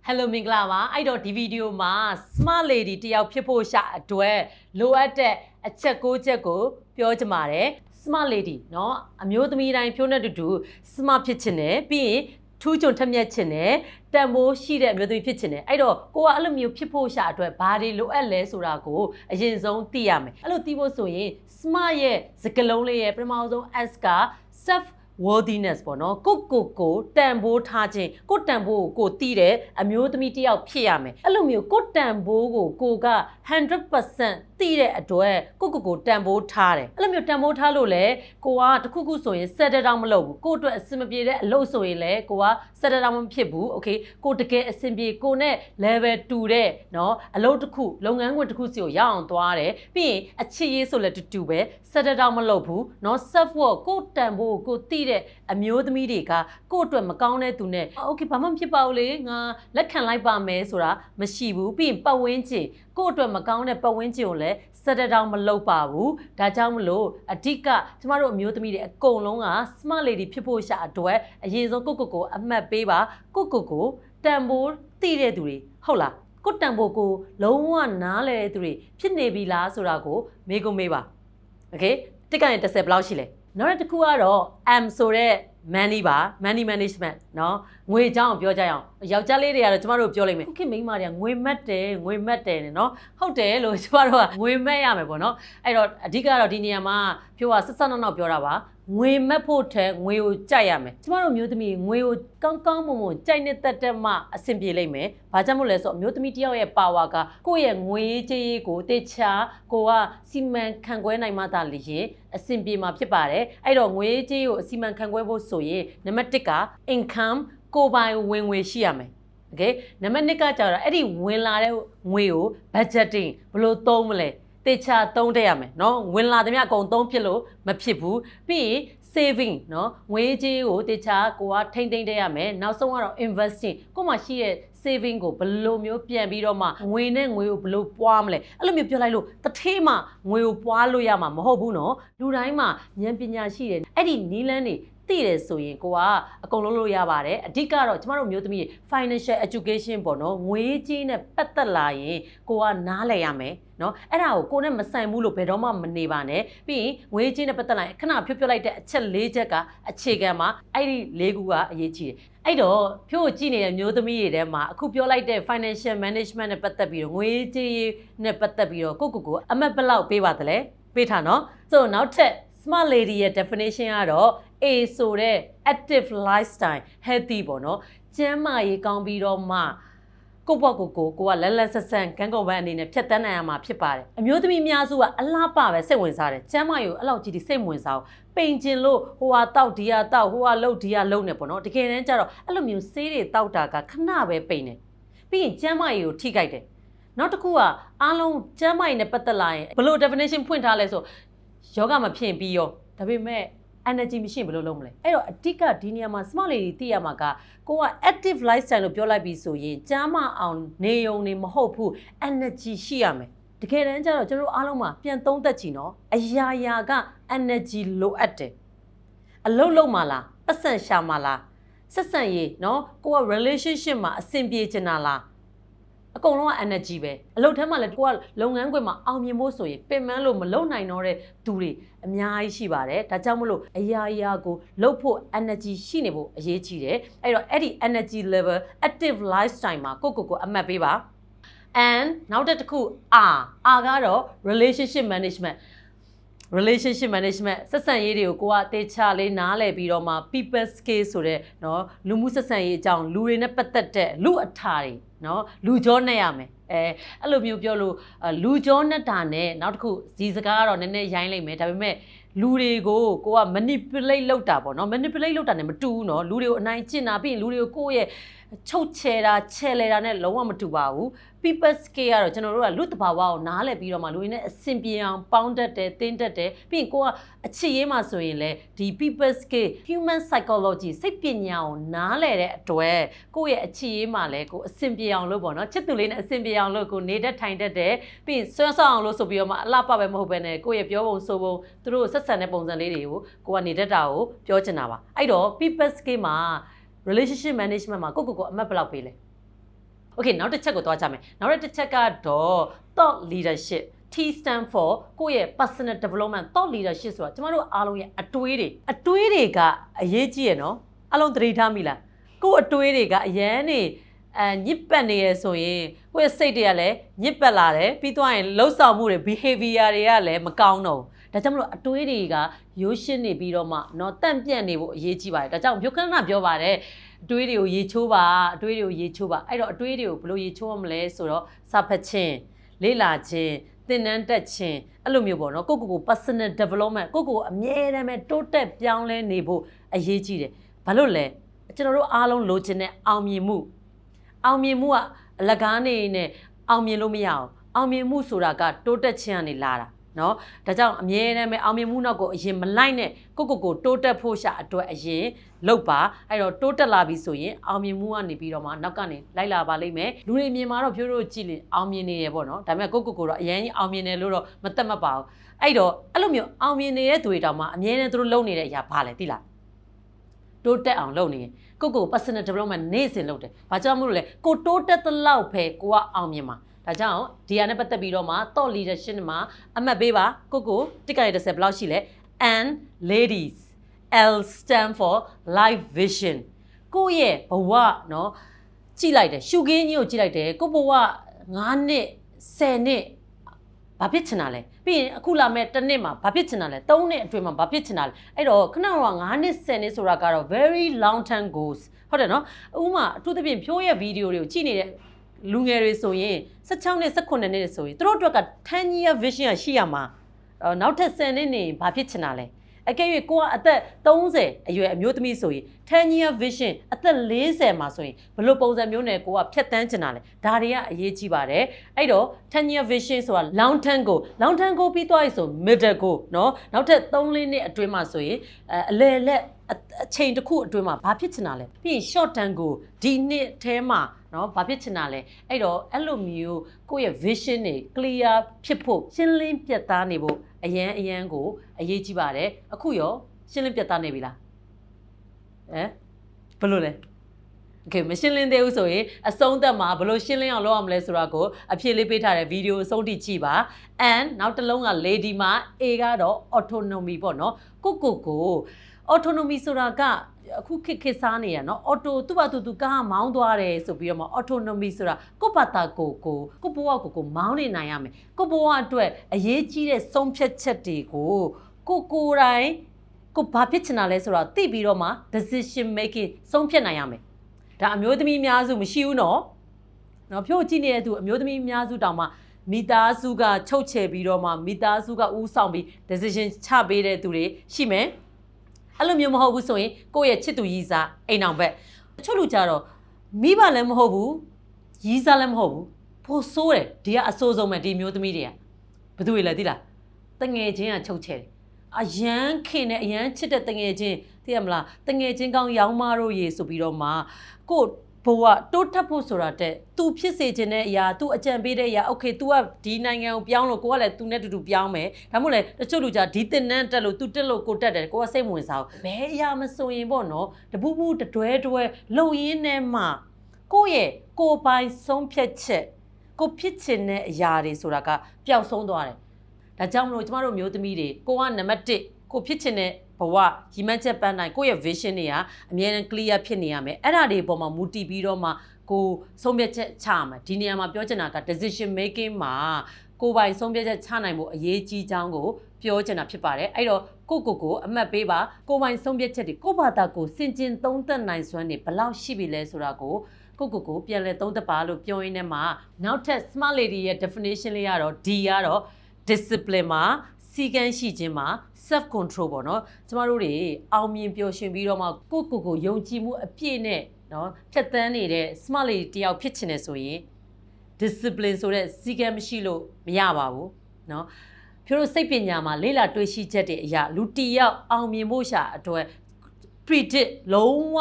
Hello မင်္ဂလာပါအဲ့တော့ဒီဗီဒီယိုမှာ smart lady တယောက်ဖြစ်ဖို့ရှာအတွက်လိုအပ်တဲ့အချက်6ချက်ကိုပြောချင်ပါတယ် smart lady เนาะအမျိုးသမီးတိုင်းဖြိုးနဲ့တူတူ smart ဖြစ်ချင်တယ်ပြီးရင်ထူးချွန်ထက်မြက်ချင်တယ်တန်ဖိုးရှိတဲ့အမျိုးသမီးဖြစ်ချင်တယ်အဲ့တော့ကိုကအဲ့လိုမျိုးဖြစ်ဖို့ရှာအတွက်ဘာတွေလိုအပ်လဲဆိုတာကိုအရင်ဆုံးသိရမယ်အဲ့လိုသိဖို့ဆိုရင် smart ရဲ့စကားလုံးလေးရဲ့ပထမဆုံး S က self worthiness ပေါ့နော်ကိုတန်ဖိုးထားခြင်းကိုတန်ဖိုးကိုသိတဲ့အမျိုးသမီးတစ်ယောက်ဖြစ်ရမယ်အဲ့လိုမျိုးကိုတန်ဖိုးကိုက 100% သိတဲ့အတွက်ကိုတန်ဖိုးထားတယ်အဲ့လိုမျိုးတန်ဖိုးထားလို့လေကိုကတခုခုဆိုရင် settle down မလုပ်ဘူးကိုအတွက်အဆင်မပြေတဲ့အလုပ်ဆိုရင်လေကိုက settle down မဖြစ်ဘူး okay ကိုတကယ်အဆင်ပြေကိုနဲ့ level တူတဲ့เนาะအလုပ်တစ်ခုလုပ်ငန်းခွင်တစ်ခုစီကိုရအောင်သွားတယ်ပြီးရင်အချစ်ရေးဆိုလဲတူပဲ settle down မလုပ်ဘူးเนาะ self worth ကိုတန်ဖိုးကိုသိတဲ့အမျိုးသမီးတွေကကိုယ့်အတွက်မကောင်းတဲ့သူနဲ့โอเคဘာမှမဖြစ်ပါဘူးလေငါလက်ခံလိုက်ပါမယ်ဆိုတာမရှိဘူးပြီးရင်ပတ်ဝန်းကျင်ကိုယ့်အတွက်မကောင်းတဲ့ပတ်ဝန်းကျင်ကိုလည်းsettle down မလုပ်ပါဘူးဒါကြောင့်မလို့အဓိကကျမတို့အမျိုးသမီးတွေအကုန်လုံးက smart lady ဖြစ်ဖို့ရှာအတွက်အရင်ဆုံးကိုအမှတ်ပေးပါကိုတန်ဖိုးသိတဲ့သူတွေဟုတ်လားကိုတန်ဖိုးကိုလုံးဝနားလည်တဲ့သူတွေဖြစ်နေပြီလားဆိုတာကိုမေးပါโอเคတစ်ကနေ10ဘယ်လောက်ရှိလဲနောက်တစ်ခုကတော့ M ဆိုတဲ့ money management เนาะငွေအကြောင်းပြောကြရအောင်ယောက်ျားလေးတွေကတော့ကျမတို့ပြောလိုက်မယ်ခင်မိန်းမတွေကငွေမက်တယ်เนาะဟုတ်တယ်လို့ကျမတို့ကငွေမက်ရမယ်ပေါ့เนาะအဲ့တော့အဓိကတော့ဒီနေရာမှာဖြိုးကဆက်နောက်ပြောတာပါငွေမက်ဖို့ထဲငွေကိုကြိုက်ရမယ်ကျမတို့မျိုးသမီးငွေကိုကောင်းမွန်ကြိုက်နေတတ်မှအဆင်ပြေလိမ့်မယ်ဘာကြောင့်မို့လဲဆိုတော့မျိုးသမီးတယောက်ရဲ့ power ကကိုယ့်ရဲ့ငွေကြေးကိုတေချာကိုကစီမံခန့်ခွဲနိုင်မှသာလျှင်အဆင်ပြေမှာဖြစ်ပါတယ်အဲ့တော့ငွေကြေးကိုအစီမံခန့်ခွဲဖို့ဆိုရင်နံပါတ်1က income ကိုပိုင်ဝင်ငွေရှိရမယ်โอเคနံပါတ်2ကကျတော့အဲ့ဒီဝင်လာတဲ့ငွေကို budgeting ဘယ်လိုသုံးမလဲတေချာသုံးတတ်ရမယ်เนาะဝင်လာသမျှအကုန်သုံးဖြစ်လို့မဖြစ်ဘူးပြီးရင် saving เนาะငွေကြေးကိုတေချာကိုကထိမ့်တတ်ရမယ်နောက်ဆုံးကတော့ investing ကိုမှရှိတဲ့ saving ကိုဘယ်လိုမျိုးပြန်ပြီးတော့မှငွေနဲ့ငွေကိုဘယ်လိုပွားမလဲအဲ့လိုမျိုးပြောလိုက်လို့တထေးမှငွေကိုပွားလို့ရမှာမဟုတ်ဘူးเนาะလူတိုင်းမှာဉာဏ်ပညာရှိတယ်အဲ့ဒီနီးလန်းတွေသိတယ်ဆိုရင်ကိုကအကုန်လုံးလို့ရပါတယ်အဓိကတော့ကျမတို့မျိုးသမီး financial education ပေါ့နော်ငွေကြေးနဲ့ပတ်သက်လာရင်ကိုကနားလည်ရမယ်နော်အဲ့ဒါကိုနဲ့မဆိုင်ဘူးလို့ဘယ်တော့မှမနေပါနဲ့ပြီးရင်ငွေကြေးနဲ့ပတ်သက်လာရင်ခဏပြောလိုက်တဲ့အချက်၄ချက်ကအခြေခံမှာအဲ့ဒီ၄ခုကအရေးကြီးတယ်အဲ့တော့ဖြိုးကြည့်နေတဲ့မျိုးသမီးတွေထဲမှာအခုပြောလိုက်တဲ့ financial management နဲ့ပတ်သက်ပြီးတော့ငွေကြေးနဲ့ပတ်သက်ပြီးတော့ကိုအမှတ်ဘယ်လောက်ပေးပါသလဲပေးထားနော်ဆိုတော့နောက်ထပ် smart lady ရဲ့ definition ကတော့ A ဆိုတဲ့ active lifestyle healthy ပေါ့နော်ကျန်းမာရေးကောင်းပြီးတော့မှကိုကလက်ဆက်ဆန်ကန်းကုန်ပန်းအနေနဲ့ဖြတ်တန်းနိုင်ရမှာဖြစ်ပါတယ်အမျိုးသမီးများစုကအလားပါပဲစိတ်ဝင်စားတယ်ကျန်းမာရေးကိုအဲ့လောက်ကြီးဒီစိတ်ဝင်စားအောင်ပိန်ကျင်လို့ဟိုဟာတောက်ဒီဟာတောက်ဟိုဟာလှုပ်ဒီဟာလှုပ်နေပေါ့နော်တကယ်တမ်းကျတော့အဲ့လိုမျိုးဆေးတွေတောက်တာကခဏပဲပိန်နေပြီးရင်ကျန်းမာရေးကိုထိခိုက်တယ်နောက်တစ်ခုကအားလုံးကျန်းမာရေးနဲ့ပတ်သက်လာရင်ဘယ်လို definition ဖွင့်ထားလဲဆိုယောဂမဖြစ်ပြီးရောဒါပေမဲ့energy မရှိဘယ်လိုလုပ်မလဲအဲ့တော့အဓိကဒီနေရာမှာ smart lady သိရမှာကကိုက active lifestyle လို့ပြောလိုက်ပြီးဆိုရင်ကျန်းမာအောင်နေုံနေမဟုတ်ဘူး energy ရှိရမယ်တကယ်တမ်းကျတော့ကျွန်တော်အားလုံးမှာပြန်သုံးသက်ကြည့်နော်အရာက energy လိုအပ်တယ်အလုပ်မှာလားပတ်စံရှာမှာလားဆက်ဆံရေးနော်ကိုက relationship မှာအဆင်ပြေချင်တာလားအကုန်လုံးက energy ပဲအလုပ်ထဲမှာလည်းကိုကလုပ်ငန်းခွင်မှာအောင်မြင်ဖို့ဆိုရင်ပင်ပန်းလို့မလုပ်နိုင်တော့တဲ့သူတွေအများကြီးရှိပါတယ်ဒါကြောင့်မလို့အရာကိုလုပ်ဖို့ energy ရှိနေဖို့အရေးကြီးတယ်အဲ့တော့အဲ့ဒီ energy level active lifestyle မှာကိုအမှတ်ပေးပါ and နောက်တစ်ခု R ကတော့ relationship management ဆက်ဆံရေးတွေကိုကိုကတေချာလေးနားလည်ပြီးတော့မှ people skill ဆိုတဲ့เนาะလူမှုဆက်ဆံရေးအကြောင်းလူတွေနဲ့ပတ်သက်တဲ့လူအထာတွေเนาะလူကြောနဲ့ရမယ်အဲ့လိုမျိုးပြောလို့လူကြောနဲ့တာနဲ့နောက်တစ်ခုဒီစကားကတော့နည်းနည်းရိုင်းလိုက်မယ်ဒါပေမဲ့လူတွေကိုကိုက manipulate လုပ်တာပေါ့เนาะ manipulate လုပ်တာနဲ့မတူဘူးเนาะလူတွေကိုအနိုင်ကျင့်တာပြီးရင်လူတွေကိုကိုယ့်ရဲ့ချုပ်ချယ်တာချဲလဲတာနဲ့လုံးဝမတူပါဘူး people skill ကတော့ကျွန်တော်တို့ကလူတဘာဝကိုနားလည်ပြီးတော့မှလူတွေနဲ့အဆင်ပြေအောင်ပေါင်းတတ်တယ်တင်းတတ်တယ်ပြီးရင်ကိုကအချစ်ရေးမှာဆိုရင်လေဒီ people skill human psychology စိတ်ပညာကိုနားလည်တဲ့အတွက်ကိုရဲ့အချစ်ရေးမှာလေကိုအဆင်ပြေအောင်လုပ်ပေါ့နော်ချစ်သူလေးနဲ့အဆင်ပြေအောင်လုပ်ကိုနေတတ်ထိုင်တတ်တယ်ပြီးရင်ဆွမ်းဆောင်အောင်လို့ဆိုပြီးတော့မှအလှပပဲမဟုတ်ပဲနဲ့ကိုရဲ့ပြောပုံဆိုပုံသူတို့ဆက်ဆံတဲ့ပုံစံလေးတွေကိုကိုကနေတတ်တာကိုပြောချင်တာပါအဲ့တော့ people skill မှာ relationship management မှာကိုအမှတ်ဘယ်လောက်ပေးလဲ Okay နောက်တစ်ချက်ကိုသွားကြမယ်နောက်တစ်ချက်ကတော့ thought leadership T stand for ကိုယ့်ရဲ့ personal development thought leadership ဆိုတာကျမတို့အားလုံးရဲ့အတွေးတွေကအရေးကြီးရနော်အားလုံးသတိထားမိလားကိုယ့်အတွေးတွေကအရန်နေညစ်ပတ်နေရဆိုရင်ကိုယ့်ရဲ့စိတ်တွေကလည်းညစ်ပတ်လာတယ်ပြီးသွားရင်လှုပ်ဆောင်မှုတွေ behavior တွေကလည်းမကောင်းတော့ဘူးဒါကြောင့်မလို့အတွေးတွေကရိုးရှင်းနေပြီးတော့မှเนาะတန့်ပြန့်နေဖို့အရေးကြီးပါတယ်ဒါကြောင့်ဖြိုခဏပြောပါတယ်အတွေးတွေကိုရေချိုးပါအတွေးတွေကိုရေချိုးပါအဲ့တော့အတွေးတွေကိုဘယ်လိုရေချိုးရမလဲဆိုတော့စာဖတ်ခြင်းလေ့လာခြင်းသင်တန်းတက်ခြင်းအဲ့လိုမျိုးပေါ့နော်ကို personal development ကိုအမြဲတမ်းပဲတိုးတက်ပြောင်းလဲနေဖို့အရေးကြီးတယ်ဘာလို့လဲကျွန်တော်တို့အားလုံးလိုချင်တဲ့အောင်မြင်မှုကအလကားနေနဲ့အောင်မြင်လို့မရအောင်အောင်မြင်မှုဆိုတာကတိုးတက်ခြင်းကနေလာတာနော်ဒါကြောင့်အမြဲတမ်းပဲအောင်မြင်မှုနောက်ကိုအရင်မလိုက်နဲ့ကိုတိုးတက်ဖို့ရှာအတွက်အရင်လုပ်ပါအဲ့တော့တိုးတက်လာပြီဆိုရင်အောင်မြင်မှုကနေပြီးတော့မှနောက်ကနေလိုက်လာပါလိမ့်မယ်လူတွေမြင်မှာတော့ဖြိုးတို့ကြည့်လေအောင်မြင်နေရပေါ့နော်ဒါပေမဲ့ကိုတော့အရင်ကြီးအောင်မြင်တယ်လို့တော့မသက်မှတ်ပါဘူးအဲ့တော့အဲ့လိုမျိုးအောင်မြင်နေတဲ့သူတွေတောင်မှအမြဲတမ်းသူတို့လုပ်နေတဲ့အရာဘာလဲသိလားတိုးတက်အောင်လုပ်နေရင်ကို personal development နေ့စဉ်လုပ်တယ်ဘာကြောင့်မလို့လဲကိုတိုးတက်တဲ့လောက်ပဲကိုကအောင်မြင်မှာဒါကြောင့်ဒီဟာနဲ့ပတ်သက်ပြီးတော့မှ thought leadership မှာအမှတ်ပေးပါကိုတစ်ကနေ30ဘယ်လောက်ရှိလဲ and ladies L stand for life vision ကိုရဲ့ဘဝเนาะကြည့်လိုက်တယ်ရှုခင်းကြီးကိုကြည့်လိုက်တယ်ကိုဘဝ9နှစ်10နှစ်ဘာဖြစ်ချင်တာလဲပြီးရင်အခုလာမဲ့တစ်နှစ်မှာဘာဖြစ်ချင်တာလဲ3နှစ်အတွင်းမှာဘာဖြစ်ချင်တာလဲအဲ့တော့ခဏတော့9နှစ်10နှစ်ဆိုတာကတော့ very long term goals ဟုတ်တယ်နော်ဥပမာအထူးသဖြင့်ဖြိုးရဲ့ဗီဒီယိုတွေကိုကြည့်နေတဲ့လူငယ်တွေဆိုရင်16နှစ်18နှစ်ဆိုရင်သူတို့အတွက်က10 year vision ရှိရမှာနောက်ထပ်10နှစ်နေဘာဖြစ်ချင်တာလဲအကယ်၍ကိုကအသက်30အရွယ်အမျိုးသမီးဆိုရင်10 year vision အသက်40မှာဆိုရင်ဘယ်လိုပုံစံမျိုးနဲ့ကိုကဖြတ်တန်းချင်တာလဲဒါတွေကအရေးကြီးပါတယ်အဲ့တော့10 year vision ဆိုတာ long term goal ပြီးသွားပြီဆို middle goal เนาะနောက်ထပ်3-4နှစ်အတွင်းမှာဆိုရင်အလယ်လက်အချိန်တစ်ခုအတွင်းမှာဘာဖြစ်ချင်တာလဲပြီးရင် short term goal ဒီနှစ်ထဲမှာနော်ဘာဖြစ်ချင်တာလဲအဲ့တော့အဲ့လိုမျိုးကိုယ့်ရဲ့ vision တွေ clear ဖြစ်ဖို့ရှင်းလင်းပြတ်သားနေဖို့အရန်ကိုအရေးကြီးပါတယ်အခုရောရှင်းလင်းပြတ်သားနေပြီလားဘယ်လိုလဲ Okay မရှင်းလင်းသေးဘူးဆိုရင်အဆုံးသက်မှာဘယ်လိုရှင်းလင်းအောင်လုပ်ရမလဲဆိုတာကိုအဖြေလေးပေးထားတဲ့ဗီဒီယိုအဆုံးထိကြည့်ပါ and နောက်တစ်လုံးက lady မှာ A ကတော့ autonomy ပေါ့နော်ကို autonomy ဆိုတာကအခုခေတ်စားနေရနော် auto သူ့ဘာသူကားမောင်းသွားတယ်ဆိုပြီးတော့မှ autonomy ဆိုတာကိုယ့်ဘာသာကိုဘဝကိုမောင်းနေနိုင်ရမယ်ကိုဘဝအတွက်အရေးကြီးတဲ့ဆုံးဖြတ်ချက်တွေကိုကိုယ်တိုင်ကိုဘာဖြစ်ချင်တာလဲဆိုတာသိပြီးတော့မှ decision making ဆုံးဖြတ်နိုင်ရမယ်ဒါအမျိုးသမီးအများစုမရှိဘူးနော်ဖြို့ကြည့်နေတဲ့သူအမျိုးသမီးအများစုတောင်မှမိသားစုကချုပ်ချယ်ပြီးတော့မှမိသားစုကဦးဆောင်ပြီး decision ချပေးတဲ့သူတွေရှိမယ်အဲ့လိုမျိုးမဟုတ်ဘူးဆိုရင်ကိုယ့်ရဲ့ချစ်သူရည်စားအိမ်အောင်ဘက်တချို့လူကြတော့မိဘလည်းမဟုတ်ဘူးရည်စားလည်းမဟုတ်ဘူးဖို့ဆိုးတယ်ဒီကအဆိုးဆုံးပဲဒီမျိုးသမီးတွေကဘယ်သူတွေလဲသိလားတငယ်ချင်းကချုပ်ချယ်တယ်အရန်ခင်နဲ့အရန်ချစ်တဲ့တငယ်ချင်းသိရမလားတငယ်ချင်းကောင်းရောင်းမတို့ရေဆိုပြီးတော့မှကိုဘဝတိုးတက်ဖို့ဆိုတာတဲ့ तू ဖြစ်စေခြင်းတဲ့အရာ तू အကြံပေးတဲ့အရာ okay तू ကဒီနိုင်ငံကိုပြောင်းလို့ကိုကလည်း तू နဲ့တူတူပြောင်းမယ်ဒါမှမဟုတ်လေတချို့လူကြဒီတင်နန်းတက်လို့ तू တက်လို့ကိုတက်တယ်ကိုကစိတ်ဝင်စားဘူးဘယ်အရာမဆိုရင်ပေါ့နော်တပူးပူးတွဲလုံရင်းနဲ့မှကိုယ့်ရဲ့ကိုယ်ပိုင်ဆုံးဖြတ်ချက်ကိုဖြစ်ချင်တဲ့အရာတွေဆိုတာကပျောက်ဆုံးသွားတယ်ဒါကြောင့်မလို့ကျမတို့မျိုးသမီးတွေကိုကနံပါတ်1ကိုဖြစ်ချင်တဲ့ဘဝရည်မှန်းချက်ပန်းတိုင်းကိုယ့်ရဲ့ vision တွေကအမြဲတမ်း clear ဖြစ်နေရမယ်အဲ့ဒါတွေအပေါ်မှာမူတည်ပြီးတော့မှကိုဆုံးဖြတ်ချက်ချရမယ်ဒီနေရာမှာပြောချင်တာက decision making မှာကိုယ်ပိုင်ဆုံးဖြတ်ချက်ချနိုင်ဖို့အရေးကြီးကြောင်းကိုပြောချင်တာဖြစ်ပါတယ်အဲ့တော့ကိုအမှတ်ပေးပါကိုယ်ပိုင်ဆုံးဖြတ်ချက်တွေကိုယ့်ဘာသာကိုစင်ကျင်သုံးသပ်နိုင်စွမ်းနေဘယ်လောက်ရှိပြီလဲဆိုတာကိုပြန်လဲသုံးသပ်ပါလို့ပြောရင်းနဲ့မှာနောက်ထပ် smart lady ရဲ့ definition လေးကတော့ D ကတော့ discipline မှာစီကံရှိခြင်းမှာ self control ပေါ့နော်ကျမတို့တွေအောင်မြင်ပျော်ရွှင်ပြီးတော့မှကိုယုံကြည်မှုအပြည့်နဲ့နော်ဖြတ်သန်းနေတဲ့ smart lady တယောက်ဖြစ်ချင်တယ်ဆိုရင် discipline ဆိုတဲ့စီကံမရှိလို့မရပါဘူးနော်ဖြိုးတို့စိတ်ပညာမှာလေ့လာတွေ့ရှိချက်တွေအရာလူတယောက်အောင်မြင်ဖို့ရှာအတွက် predict လုံးဝ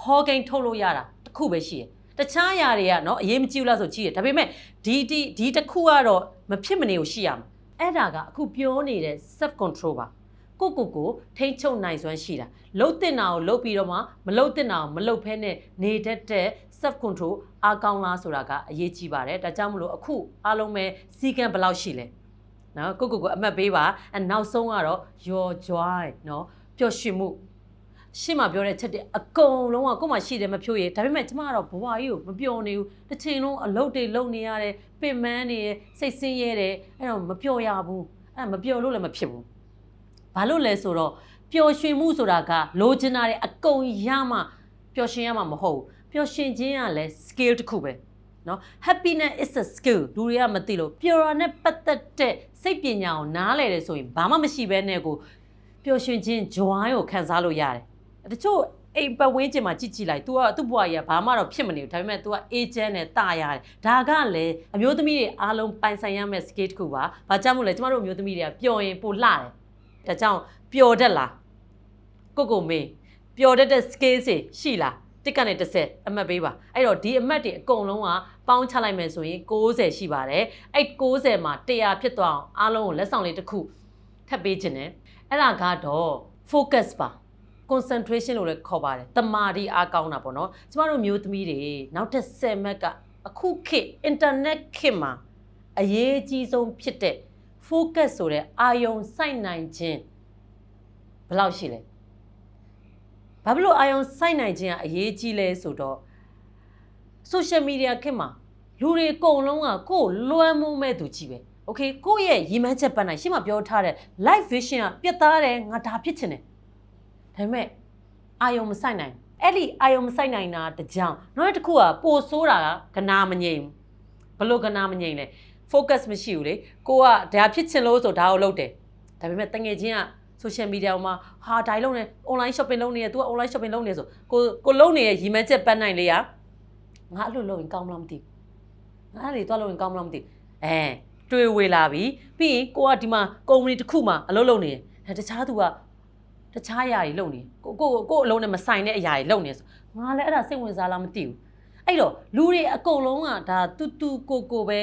ဟောကိန်းထုတ်လို့ရတာတစ်ခုပဲရှိတယ်တခြားຢာတွေကနော်အရေးမကြီးဘူးလားဆိုကြည့်ရဒါပေမဲ့ဒီတစ်ခုကတော့မဖြစ်မနေကိုရှိရမှာအဲ့ဒါကအခုပြောနေတဲ့ self control ပါကိုထိန်းချုပ်နိုင်စွမ်းရှိတာလှုပ်တင်တာကိုလှုပ်ပြီးတော့မှမလှုပ်တင်တာကိုမလှုပ်ဖဲနဲ့နေတတ်တဲ့ self control အားကောင်းလားဆိုတာကအရေးကြီးပါတယ်ဒါကြောင့်မလို့အခုအားလုံးပဲစီကံဘယ်လောက်ရှိလဲနော်ကိုအမှတ်ပေးပါအဲနောက်ဆုံးကတော့ your joy နော်ပျော်ရွှင်မှုရှင်းမပြောတဲ့ချက်တွေအကုန်လုံးကကို့မှာရှိတယ်မဖြိုးရဒါပေမဲ့ကျမကတော့ဘဝကြီးကိုမပျော်နေဘူးတစ်ချိန်လုံးအလုပ်တွေလုပ်နေရတယ်ပင်ပန်းနေရစိတ်ဆင်းရဲတယ်အဲ့တော့မပျော်ရဘူးအဲ့မပျော်လို့လည်းမဖြစ်ဘူးဘာလို့လဲဆိုတော့ပျော်ရွှင်မှုဆိုတာကလိုချင်တာတွေအကုန်ရမှပျော်ရွှင်ရမှာမဟုတ်ဘူးပျော်ရွှင်ခြင်းကလည်း skill တစ်ခုပဲနော် happiness is a skill လူတွေကမသိလို့ပျော်ရနဲ့ပတ်သက်တဲ့စိတ်ပညာကိုနားလည်တယ်ဆိုရင်ဘာမှမရှိဘဲနဲ့ကိုပျော်ရွှင်ခြင်း joy ကိုခံစားလို့ရတယ်တချို့အိမ်ပတ်ဝန်းကျင်မှာကြည့်လိုက် तू ကသူ့ဘဝကြီးကဘာမှတော့ဖြစ်မနေဘူးဒါပေမဲ့ तू က agent နဲ့တာရတယ်ဒါကလည်းအမျိုးသမီးတွေအားလုံးပိုင်ဆိုင်ရမယ့် skill တစ်ခုပါဘာကြောင့်မို့လဲကျမတို့အမျိုးသမီးတွေကပျော်ရင်ပိုလှတယ်ဒါကြောင့်ပျော်တတ်လားကိုမေးပျော်တတ်တဲ့ skill တွေရှိလားတစ်ကနေ30အမှတ်ပေးပါအဲ့တော့ဒီအမှတ်တွေအကုန်လုံးကပေါင်းချလိုက်မယ်ဆိုရင်60ရှိပါတယ်အဲ့60မှာ100ဖြစ်သွားအောင်အားလုံးကိုလက်ဆောင်လေးတစ်ခုထပ်ပေးခြင်းနဲ့အဲ့ဒါကတော့ focus ပါ concentration လို့လည်းခေါ်ပါတယ်တမာတိအားကောင်းတာပေါ့နော်ကျမတို့မျိုးသမီးတွေနောက်ထပ်10မှတ်ကအခုခေတ် internet ခေတ်မှာအရေးအကြီးဆုံးဖြစ်တဲ့ focus ဆိုတဲ့အာယုံစိုက်နိုင်ခြင်းဘယ်လောက်ရှိလဲဘာဖြစ်လို့အာယုံစိုက်နိုင်ခြင်းကအရေးကြီးလဲဆိုတော့ social media ခေတ်မှာလူတွေအကုန်လုံးကကိုယ်လွှမ်းမိုးမဲ့သူကြီးပဲโอเคကိုယ့်ရဲ့ရည်မှန်းချက်ပန်းနိုင်ရှင်းမပြောထားတဲ့ life vision ကပြတ်သားတယ်ငါဒါဖြစ်ချင်တယ်ဒါပေမဲ့အာယုံမစိုက်နိုင်အဲ့ဒီအာယုံမစိုက်နိုင်တာတကြောင်နောက်တစ်ခုကပိုဆိုးတာကကနာမငြိမ်ဘလို့ကနာမငြိမ်လဲ focus မရှိဘူးလေကိုကဒါဖြစ်ချင်လို့ဆိုဒါကိုလုပ်တယ်ဒါပေမဲ့တငယ်ချင်းက social media မှာဟာဒါလုံးနေ online shopping လုပ်နေတယ် तू က online shopping လုပ်နေဆိုကိုလုပ်နေရဲ့ရည်မှန်းချက်ပန်းနိုင်လေရငါအဲ့လိုလုပ်ရင်ကောင်းမလားမသိဘူးငါအဲ့လေသွားလုပ်ရင်ကောင်းမလားမသိဘူးတွေးဝေလာပြီပြီးရင်ကိုကဒီမှာကုမ္ပဏီတစ်ခုမှာအလုပ်လုပ်နေတယ်တခြားသူကတခြားအရာတွေလုပ်နေကိုအလုံးနဲ့မဆိုင်တဲ့အရာတွေလုပ်နေဆိုငါလည်းအဲ့ဒါစိတ်ဝင်စားလားမသိဘူးအဲ့တော့လူတွေအကုန်လုံးကဒါတူကိုပဲ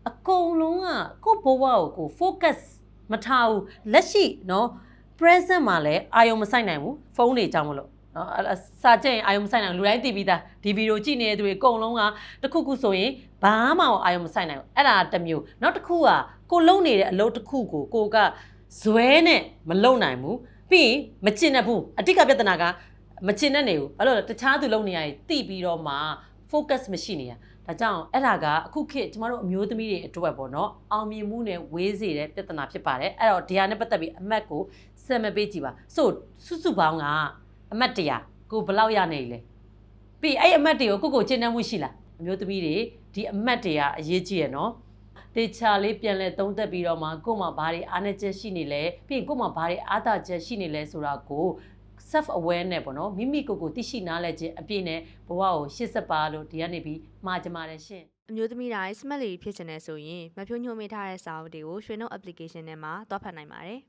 အကုန်လုံးကကိုဘဝကို focus မထားဘူးလက်ရှိနော် present မှာလည်းအာယုံမဆိုင်နိုင်ဘူးဖုန်းတွေကြောင့်မလို့နော်စာကြည့်ရင်အာယုံမဆိုင်နိုင်လူတိုင်းသိပြီးသားဒီဗီဒီယိုကြည့်နေတဲ့သူတွေအကုန်လုံးကတခုခုဆိုရင်ဘာမှအာယုံမဆိုင်နိုင်ဘူးအဲ့ဒါတစ်မျိုးနောက်တစ်ခုကကိုလုံနေတဲ့အလုပ်တစ်ခုကိုကဇွဲနဲ့မလုံနိုင်ဘူးပြီးရင်မကျင်တတ်ဘူးအတိတ်ကပြဿနာကမကျင်တတ်နေဘူးဘာလို့လဲတခြားသူလုံနေရည်သိပြီးတော့မှ focus မရှိနေရဒါကြောင့်အဲ့ဒါကအခုခေတ်ကျမတို့အမျိုးသမီးတွေအတွက်ပေါ့နော်အောင်မြင်မှုနဲ့ဝေးစေတဲ့ပြဿနာဖြစ်ပါတယ်အဲ့တော့ဒီဟာနဲ့ပတ်သက်ပြီးအမှတ်ကိုစက်မပေးကြည့်ပါဆိုစုပေါင်းကအမှတ်100ကိုဘယ်လောက်ရနေလဲပြီးအဲ့အမှတ်တွေကိုကျင့်တတ်မှုရှိလားအမျိုးသမီးတွေဒီအမှတ်တွေကအရေးကြီးရနော်တေချာလေးပြန်လဲသုံးသပ်ပြီးတော့မှကို့မှာဘာတွေအားနည်းချက်ရှိနေလဲပြီးရင်ကို့မှာဘာတွေအားသာချက်ရှိနေလဲဆိုတာကို self awareness ပေါ့နော်မိမိကိုသိရှိနားလည်ခြင်းအပြည့်နဲ့ဘဝကိုရှေ့ဆက်ပါလို့ဒီကနေပြီးမှာကြမှာတယ်ရှင်အမျိုးသမီးတိုင်း smart lady ဖြစ်ချင်တဲ့ဆိုရင်မဖြိုးညှို့မိထားတဲ့စာအုပ်တွေကိုရွှေနှုတ် application ထဲမှာသွားဖတ်နိုင်ပါတယ်